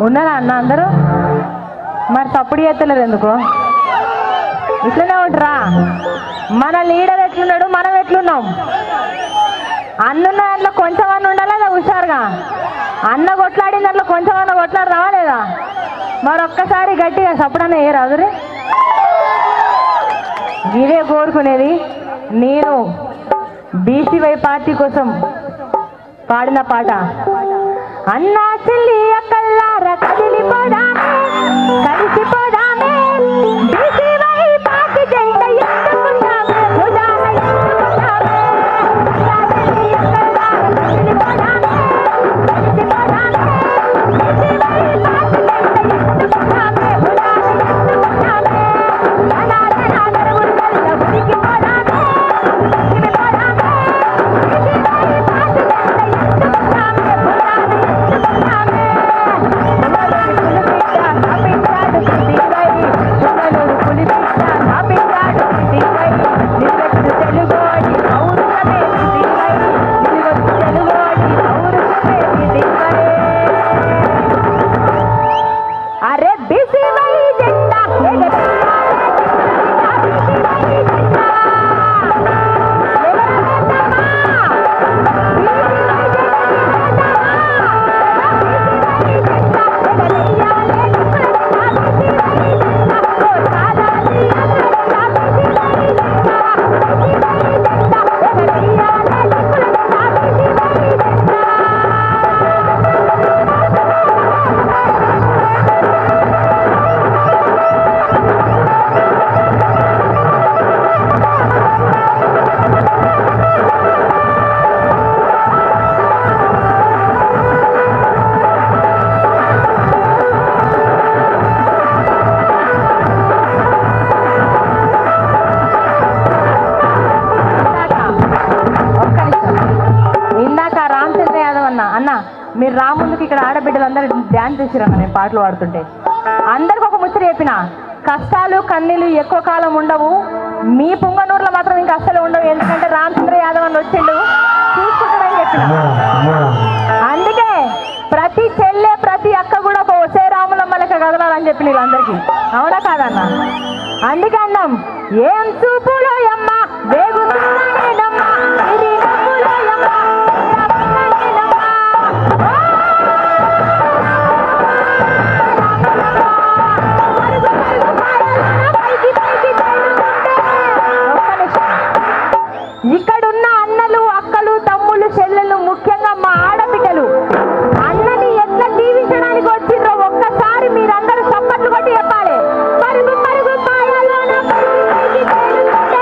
ఉన్నారా అన్న అందరూ? మరి తప్పుడు చేస్తలేరు ఎందుకు? ఇట్లనే ఉంటారా? మన లీడర్ ఎట్లున్నాడు, మనం ఎట్లున్నాం? అన్నున్న దాంట్లో కొంచెం అన్న ఉండాలా లేదా? హుషారుగా అన్న కొట్లాడిన దాంట్లో కొంచెం అన్న కొట్లాడు రావాలేదా? మరొక్కసారి గట్టిగా సప్పుడన్నా ఏ రాదురే. ఇదే కోరుకునేది. నేను బీసీవై పార్టీ కోసం పాడిన పాట అన్నా చెల్లి అక్కల్లార కదిలిపోదామే కలిసిపోదామే బీసీవై పార్టీ జెండా ఎత్తుకుందామే భుజాన ఎత్తుకుందామే అన్నా చెల్లి అక్కల్లార కదిలిపోదామే కలిసిపోదామే బీసీవై పార్టీ జెండా ఎత్తుకుందామే భుజాన ఎత్తుకుందామే అనాథ ఉరుగల్ల ఉరికిపోదామే ఉరికిపోదామే బీసీవై పార్టీ జెండా మీరు రాముందుకు ఇక్కడ ఆడబిడ్డలందరూ డ్యాన్స్ చేసిరన్న. నేను పాటలు పాడుతుంటే అందరికి ఒక ముచ్చట చెప్పిన, కష్టాలు కన్నీళ్ళు ఎక్కువ కాలం ఉండవు, మీ పుంగనూరులో మాత్రం ఇంకా అస్సలు ఉండవు. ఎందుకంటే రామచంద్ర యాదవ్ అని వచ్చిండు చూసుకుంటాడని చెప్పిన. అందుకే ప్రతి చెల్లె ప్రతి అక్క కూడా ఒక ఒసే రాములమ్మ లెక్క కదలాలని చెప్పి వీళ్ళందరికీ. అవునా కాదన్న? అందుకే అన్నాం ఏం చూపులో అమ్మ వేగుతున్నానేనమ్మా ఇది నవ్వులో అమ్మ ఇక్కడున్న అన్నలు అక్కలు తమ్ముళ్ళు చెల్లెలు ముఖ్యంగా మా ఆడబిడ్డలు అన్నని ఎట్లా దీవించడానికి వచ్చిండ్రో ఒక్కసారి మీరందరూ చప్పట్లు కొట్టి చెప్పాలి. పరుగు పరుగు పాయలోన పైకి తేలుతుంటే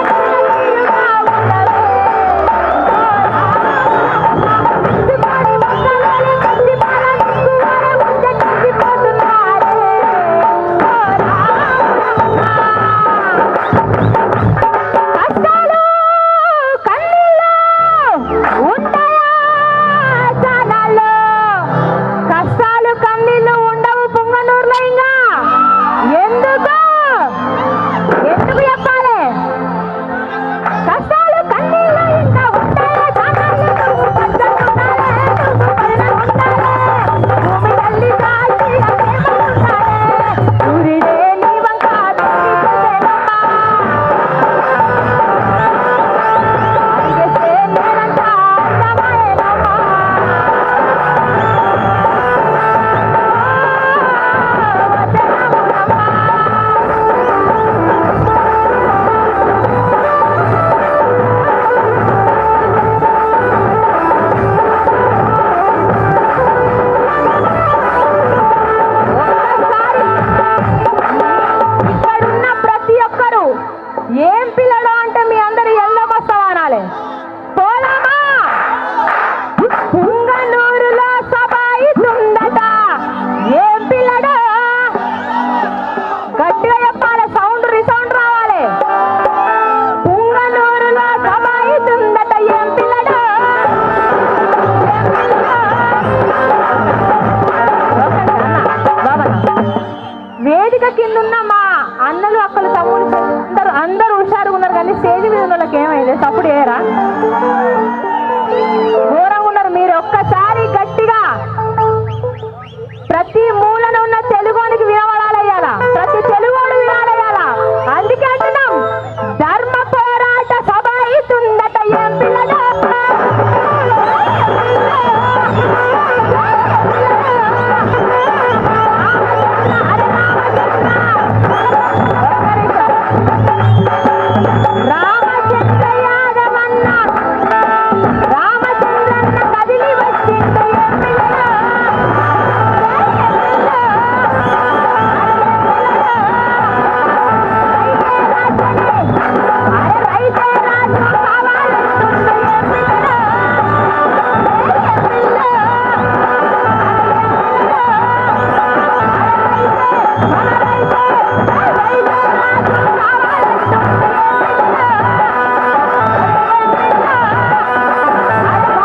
స్టేజ్ మీద వాళ్ళకి ఏమైంది? సప్పుడు ఏరా ఘోరంగా ఉన్నారు మీరు. ఒక్కసారి